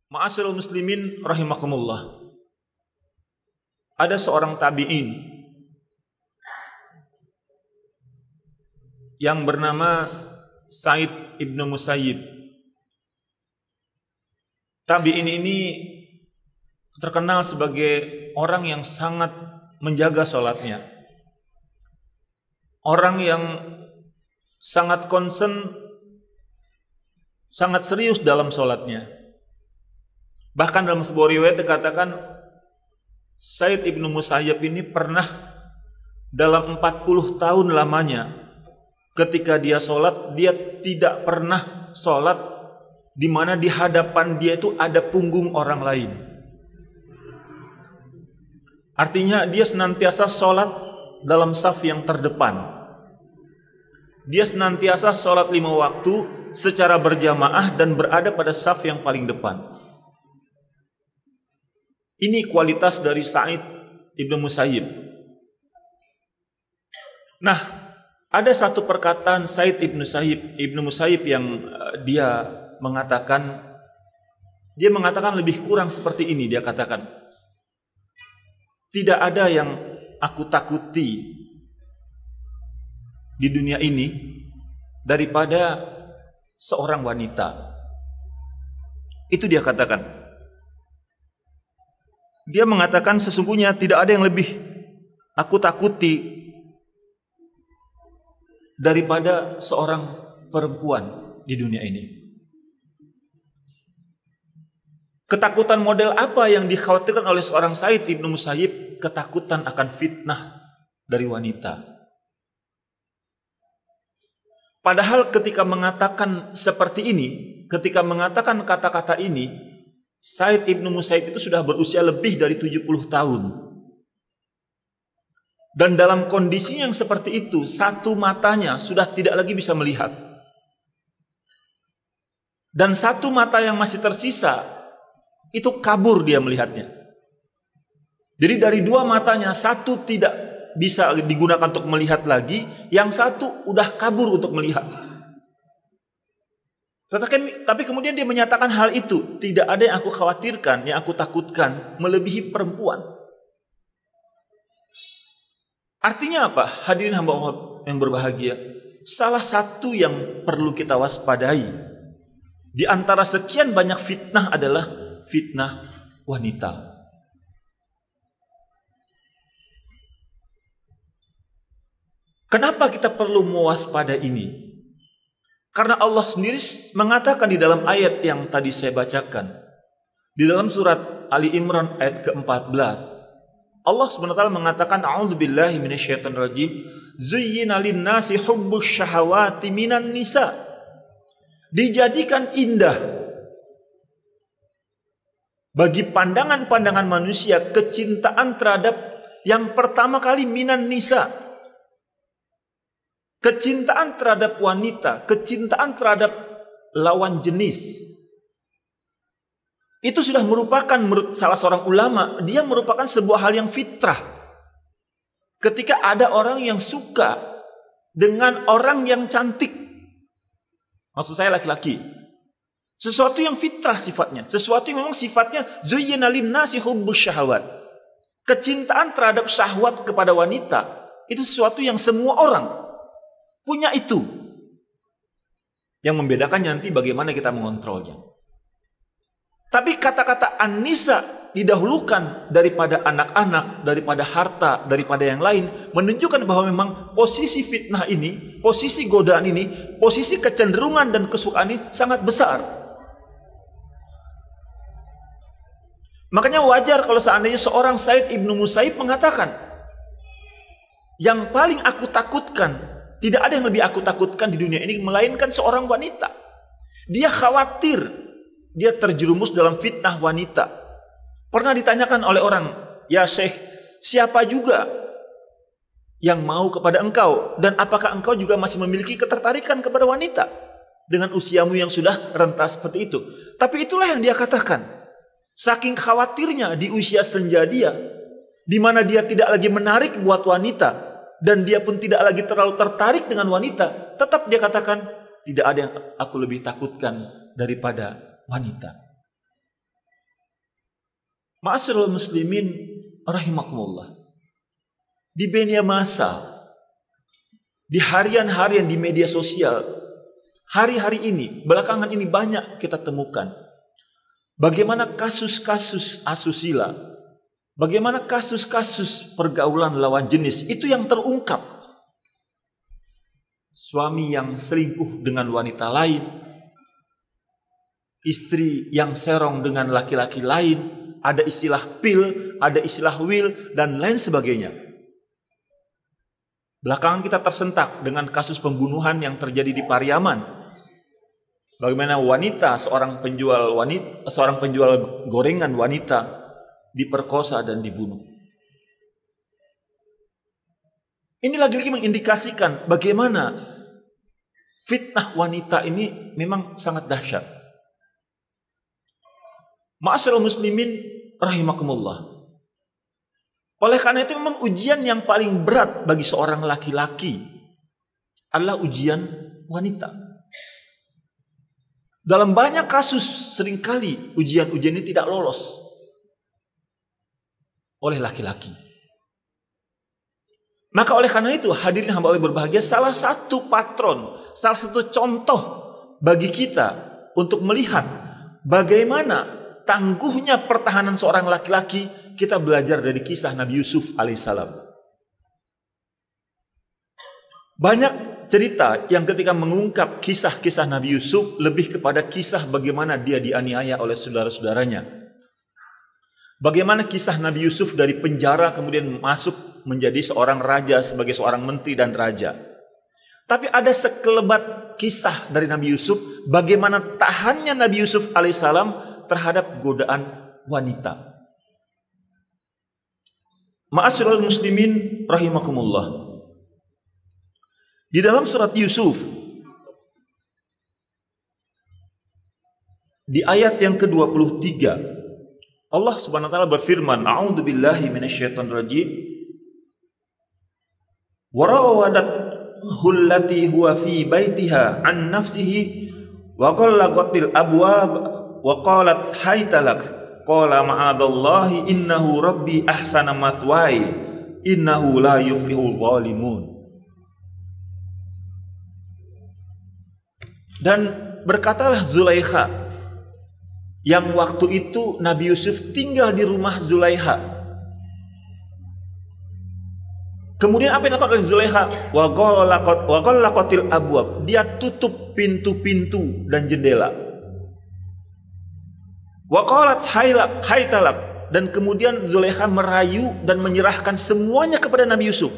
Ma'asyiral muslimin rahimakumullah. Ada seorang tabi'in yang bernama Sa'id ibnu Musayyib. Tabi'in ini terkenal sebagai orang yang sangat menjaga sholatnya, orang yang sangat concern, sangat serius dalam sholatnya. Bahkan dalam sebuah riwayat dikatakan Sa'id ibnu Musayyib ini pernah dalam 40 tahun lamanya ketika dia sholat, dia tidak pernah sholat di mana di hadapan dia itu ada punggung orang lain. Artinya dia senantiasa sholat dalam saf yang terdepan. Dia senantiasa sholat 5 waktu secara berjamaah dan berada pada saf yang paling depan. Ini kualitas dari Sa'id ibnu Musayyib. Nah, ada satu perkataan Sa'id ibnu Musayyib yang dia mengatakan lebih kurang seperti ini. Dia katakan, tidak ada yang aku takuti di dunia ini daripada seorang wanita. Itu dia katakan. Dia mengatakan sesungguhnya tidak ada yang lebih aku takuti daripada seorang perempuan di dunia ini. Ketakutan model apa yang dikhawatirkan oleh seorang Sa'id ibnu Musayyib? Ketakutan akan fitnah dari wanita. Padahal ketika mengatakan seperti ini, ketika mengatakan kata-kata ini, Sa'id ibnu Musayyib itu sudah berusia lebih dari 70 tahun. Dan dalam kondisi yang seperti itu, satu matanya sudah tidak lagi bisa melihat. Dan satu mata yang masih tersisa, itu kabur dia melihatnya. Jadi dari dua matanya, satu tidak bisa digunakan untuk melihat lagi, yang satu udah kabur untuk melihat. Tapi kemudian dia menyatakan hal itu, tidak ada yang aku khawatirkan, yang aku takutkan melebihi perempuan. Artinya apa? Hadirin hamba Allah yang berbahagia, salah satu yang perlu kita waspadai di antara sekian banyak fitnah adalah fitnah wanita. Kenapa kita perlu mewaspadai ini? Karena Allah sendiri mengatakan di dalam ayat yang tadi saya bacakan, di dalam surat Ali Imran ayat ke-14, Allah SWT mengatakan, A'udzubillahi minasyaitonirrajim, zuyyina lin-nasi hubbus syahawati minan nisa. Dijadikan indah bagi pandangan-pandangan manusia kecintaan terhadap yang pertama kali minan nisa. Kecintaan terhadap wanita, kecintaan terhadap lawan jenis. Itu sudah merupakan, menurut salah seorang ulama, dia merupakan sebuah hal yang fitrah. Ketika ada orang yang suka dengan orang yang cantik, maksud saya laki-laki, sesuatu yang fitrah sifatnya, sesuatu yang memang sifatnya zuyyina lin-nasi hubbus syahawat. Kecintaan terhadap syahwat kepada wanita itu sesuatu yang semua orang punya itu. Yang membedakan nanti bagaimana kita mengontrolnya. Tapi kata-kata an-nisa didahulukan daripada anak-anak, daripada harta, daripada yang lain, menunjukkan bahwa memang posisi fitnah ini, posisi godaan ini, posisi kecenderungan dan kesukaan ini sangat besar. Makanya wajar kalau seandainya seorang Sa'id ibnu Musayyib mengatakan, yang paling aku takutkan, tidak ada yang lebih aku takutkan di dunia ini melainkan seorang wanita. Dia khawatir dia terjerumus dalam fitnah wanita. Pernah ditanyakan oleh orang, ya Syekh, siapa juga yang mau kepada engkau? Dan apakah engkau juga masih memiliki ketertarikan kepada wanita dengan usiamu yang sudah renta seperti itu? Tapi itulah yang dia katakan. Saking khawatirnya di usia senja dia, di mana dia tidak lagi menarik buat wanita, dan dia pun tidak lagi terlalu tertarik dengan wanita, tetap dia katakan, tidak ada yang aku lebih takutkan daripada wanita. Ma'asyiral muslimin rahimakumullah. Di media massa, di harian-harian di media sosial, hari-hari ini, belakangan ini banyak kita temukan bagaimana kasus-kasus asusila, bagaimana kasus-kasus pergaulan lawan jenis itu yang terungkap. Suami yang selingkuh dengan wanita lain, istri yang serong dengan laki-laki lain, ada istilah pil, ada istilah will, dan lain sebagainya. Belakangan kita tersentak dengan kasus pembunuhan yang terjadi di Pariaman. Bagaimana seorang penjual gorengan wanita diperkosa dan dibunuh. Ini lagi-lagi mengindikasikan bagaimana fitnah wanita ini memang sangat dahsyat. Ma'asyiral muslimin rahimakumullah. Oleh karena itu memang ujian yang paling berat bagi seorang laki-laki adalah ujian wanita. Dalam banyak kasus seringkali ujian-ujian ini tidak lolos oleh laki-laki. Maka oleh karena itu hadirin hamba Allah berbahagia, salah satu patron, salah satu contoh bagi kita untuk melihat bagaimana tangguhnya pertahanan seorang laki-laki, kita belajar dari kisah Nabi Yusuf alaihissalam. Banyak cerita yang ketika mengungkap kisah-kisah Nabi Yusuf lebih kepada kisah bagaimana dia dianiaya oleh saudara-saudaranya. Bagaimana kisah Nabi Yusuf dari penjara kemudian masuk menjadi seorang raja, sebagai seorang menteri dan raja. Tapi ada sekelebat kisah dari Nabi Yusuf, bagaimana tahannya Nabi Yusuf alaihissalam terhadap godaan wanita. Ma'asyiral muslimin rahimakumullah. Di dalam surat Yusuf di ayat yang ke-23 Allah Subhanahu wa taala berfirman, a'udzubillahi minasyaitonir rajim. Wa rawadathu allati huwa fi baitiha an nafsihi wa ghallaqatil abwab wa qalat haytalak qala ma'adallahi innahu rabbi ahsana mathwaya innahu la yuflihul zalimun. Dan berkatalah Zulaikha, yang waktu itu Nabi Yusuf tinggal di rumah Zulaikha. Kemudian apa yang dilakukan oleh Zulaikha? Wa ghallaqatil abwab, dia tutup pintu-pintu dan jendela. Wa qalat haytalak, dan kemudian Zulaikha merayu dan menyerahkan semuanya kepada Nabi Yusuf.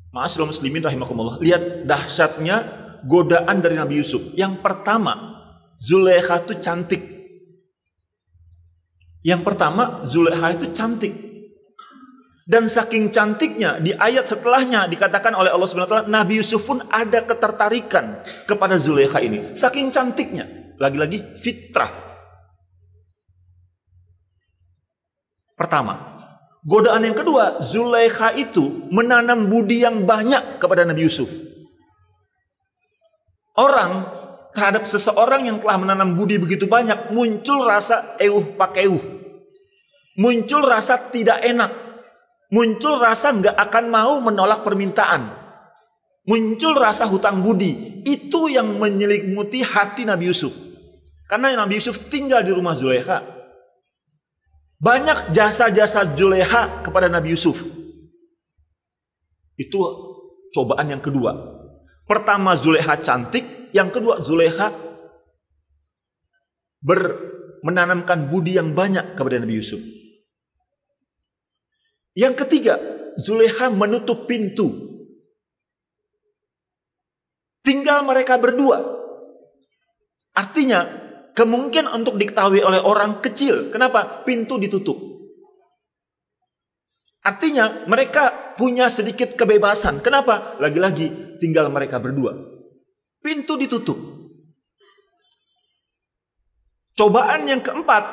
Ma'asyiral muslimin rahimakumullah, lihat dahsyatnya godaan dari Nabi Yusuf. Yang pertama, Zulaikha itu cantik. Yang pertama, Zulaikha itu cantik. Dan saking cantiknya, di ayat setelahnya dikatakan oleh Allah Subhanahu wa taala, Nabi Yusuf pun ada ketertarikan kepada Zulaikha ini. Saking cantiknya, lagi-lagi fitrah. Pertama. Godaan yang kedua, Zulaikha itu menanam budi yang banyak kepada Nabi Yusuf. Orang terhadap seseorang yang telah menanam budi begitu banyak, muncul rasa euh pakeuh, muncul rasa tidak enak, muncul rasa nggak akan mau menolak permintaan, muncul rasa hutang budi. Itu yang menyelimuti hati Nabi Yusuf. Karena Nabi Yusuf tinggal di rumah Zulaikha. Banyak jasa-jasa Zulaikha kepada Nabi Yusuf. Itu cobaan yang kedua. Pertama, Zulaikha cantik. Yang kedua, Zulaikha menanamkan budi yang banyak kepada Nabi Yusuf. Yang ketiga, Zulaikha menutup pintu. Tinggal mereka berdua. Artinya kemungkinan untuk diketahui oleh orang kecil. Kenapa? Pintu ditutup. Artinya mereka punya sedikit kebebasan. Kenapa? Lagi-lagi tinggal mereka berdua. Pintu ditutup. Cobaan yang keempat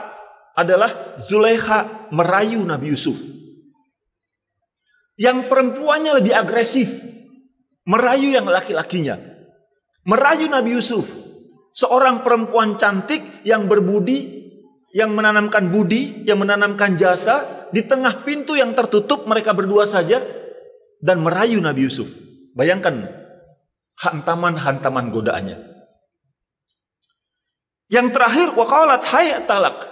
adalah Zulaikha merayu Nabi Yusuf. Yang perempuannya lebih agresif, merayu yang laki-lakinya. Merayu Nabi Yusuf. Seorang perempuan cantik yang berbudi, yang menanamkan budi, yang menanamkan jasa. Di tengah pintu yang tertutup mereka berdua saja dan merayu Nabi Yusuf. Bayangkan hantaman-hantaman godaannya. Yang terakhir, waqalat hay talak.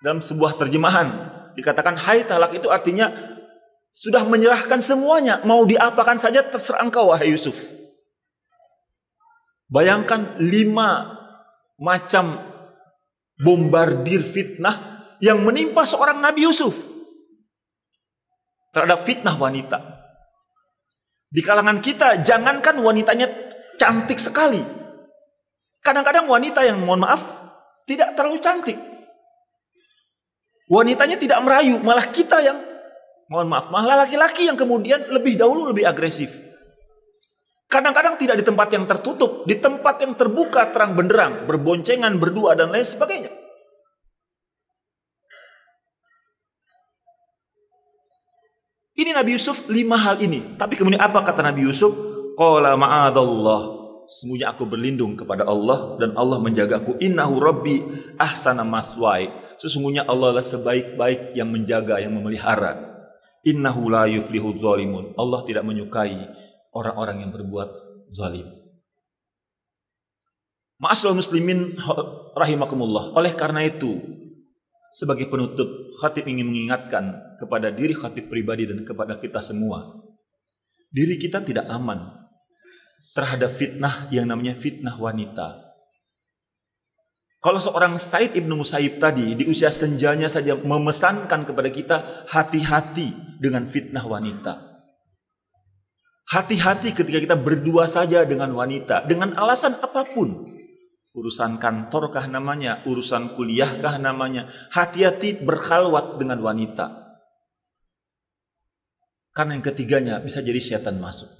Dalam sebuah terjemahan dikatakan hay talak itu artinya sudah menyerahkan semuanya, mau diapakan saja terserah engkau wahai Yusuf. Bayangkan 5 macam bombardir fitnah yang menimpa seorang Nabi Yusuf terhadap fitnah wanita. Di kalangan kita, jangankan wanitanya cantik sekali, kadang-kadang wanita yang mohon maaf tidak terlalu cantik, wanitanya tidak merayu, malah kita yang mohon maaf, malah laki-laki yang kemudian lebih dahulu lebih agresif. Kadang-kadang tidak di tempat yang tertutup, di tempat yang terbuka terang benderang, berboncengan, berdua dan lain sebagainya. Ini Nabi Yusuf 5 hal ini. Tapi kemudian apa kata Nabi Yusuf? Qala ma'adallah. Semuanya aku berlindung kepada Allah dan Allah menjagaku. Innahu rabbi ahsana maswai. Sesungguhnya Allah adalah sebaik-baik yang menjaga, yang memelihara. Innahu la yuflihu zalimun. Allah tidak menyukai orang-orang yang berbuat zalim. Ma'asyiral muslimin rahimakumullah. Oleh karena itu, sebagai penutup, khatib ingin mengingatkan kepada diri khatib pribadi dan kepada kita semua. Diri kita tidak aman terhadap fitnah yang namanya fitnah wanita. Kalau seorang Said Ibnu Musayyib tadi di usia senjanya saja memesankan kepada kita, hati-hati dengan fitnah wanita. Hati-hati ketika kita berdua saja dengan wanita, dengan alasan apapun. Urusan kantorkah namanya, urusan kuliahkah namanya. Hati-hati berkhalwat dengan wanita. Karena yang ketiganya bisa jadi setan masuk.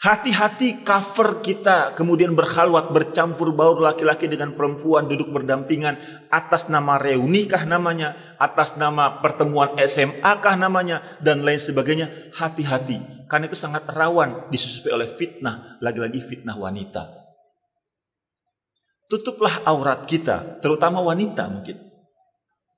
Hati-hati cover kita kemudian berkhalwat, bercampur baur laki-laki dengan perempuan, duduk berdampingan atas nama reuni kah namanya, atas nama pertemuan SMA kah namanya, dan lain sebagainya. Hati-hati, karena itu sangat rawan disusupi oleh fitnah, lagi-lagi fitnah wanita. Tutuplah aurat kita, terutama wanita mungkin.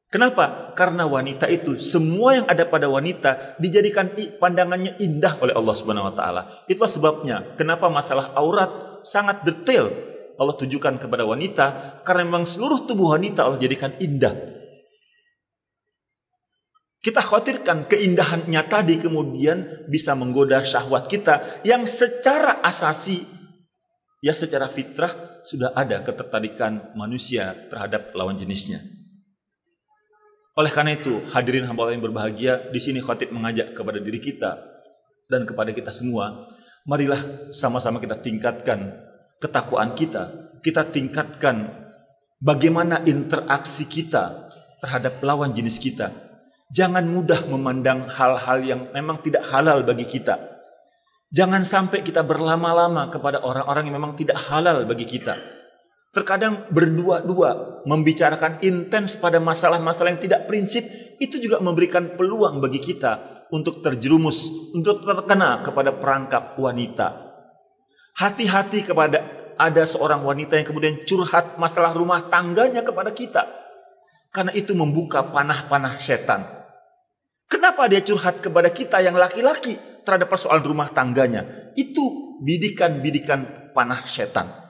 Kenapa? Karena wanita itu, semua yang ada pada wanita dijadikan pandangannya indah oleh Allah Subhanahu wa taala. Itulah sebabnya kenapa masalah aurat sangat detail Allah tujukan kepada wanita, karena memang seluruh tubuh wanita Allah jadikan indah. Kita khawatirkan keindahannya tadi kemudian bisa menggoda syahwat kita yang secara asasi, ya secara fitrah sudah ada ketertarikan manusia terhadap lawan jenisnya. Oleh karena itu, hadirin hamba Allah yang berbahagia, di sini khatib mengajak kepada diri kita dan kepada kita semua, marilah sama-sama kita tingkatkan ketakwaan kita tingkatkan bagaimana interaksi kita terhadap lawan jenis kita. Jangan mudah memandang hal-hal yang memang tidak halal bagi kita. Jangan sampai kita berlama-lama kepada orang-orang yang memang tidak halal bagi kita. Terkadang berdua-dua membicarakan intens pada masalah-masalah yang tidak prinsip, itu juga memberikan peluang bagi kita untuk terjerumus, untuk terkena kepada perangkap wanita. Hati-hati kepada ada seorang wanita yang kemudian curhat masalah rumah tangganya kepada kita. Karena itu membuka panah-panah setan. Kenapa dia curhat kepada kita yang laki-laki terhadap persoalan rumah tangganya? Itu bidikan-bidikan panah setan.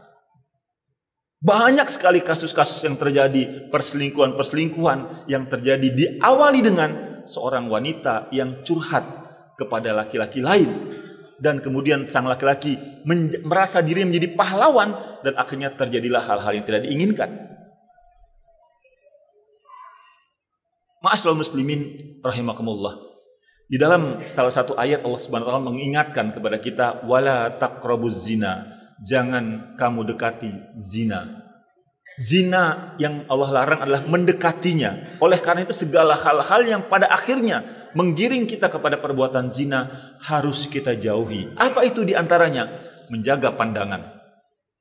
Banyak sekali kasus-kasus yang terjadi, perselingkuhan-perselingkuhan yang terjadi diawali dengan seorang wanita yang curhat kepada laki-laki lain. Dan kemudian sang laki-laki merasa dirinya menjadi pahlawan dan akhirnya terjadilah hal-hal yang tidak diinginkan. Ma'asyiral muslimin rahimakumullah. Di dalam salah satu ayat Allah Subhanahu wa taala mengingatkan kepada kita, wala taqrabuz zina. Jangan kamu dekati zina. Zina yang Allah larang adalah mendekatinya. Oleh karena itu segala hal-hal yang pada akhirnya menggiring kita kepada perbuatan zina harus kita jauhi. Apa itu diantaranya? Menjaga pandangan.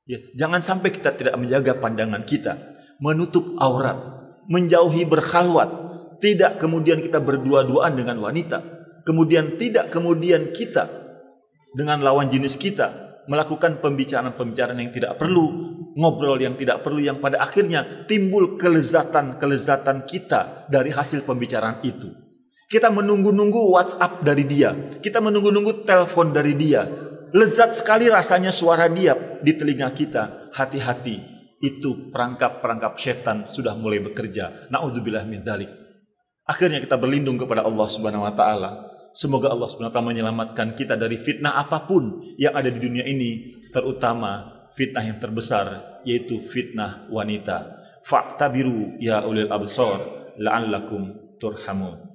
Ya, jangan sampai kita tidak menjaga pandangan kita, menutup aurat, menjauhi berkhalwat. Tidak kemudian kita berdua-duaan dengan wanita. Kemudian tidak kemudian kita dengan lawan jenis kita melakukan pembicaraan-pembicaraan yang tidak perlu. ngobrol yang tidak perlu, yang pada akhirnya timbul kelezatan kita dari hasil pembicaraan itu. Kita menunggu-nunggu WhatsApp dari dia, kita menunggu-nunggu telepon dari dia. Lezat sekali rasanya suara dia di telinga kita. Hati-hati, itu perangkap-perangkap setan sudah mulai bekerja. Na'udzubillah min dzalik. Akhirnya kita berlindung kepada Allah Subhanahu wa taala. Semoga Allah Subhanahu wa taala menyelamatkan kita dari fitnah apapun yang ada di dunia ini, terutama fitnah yang terbesar, yaitu fitnah wanita. Fa'tabiru ya ulil absar la'allakum turhamun.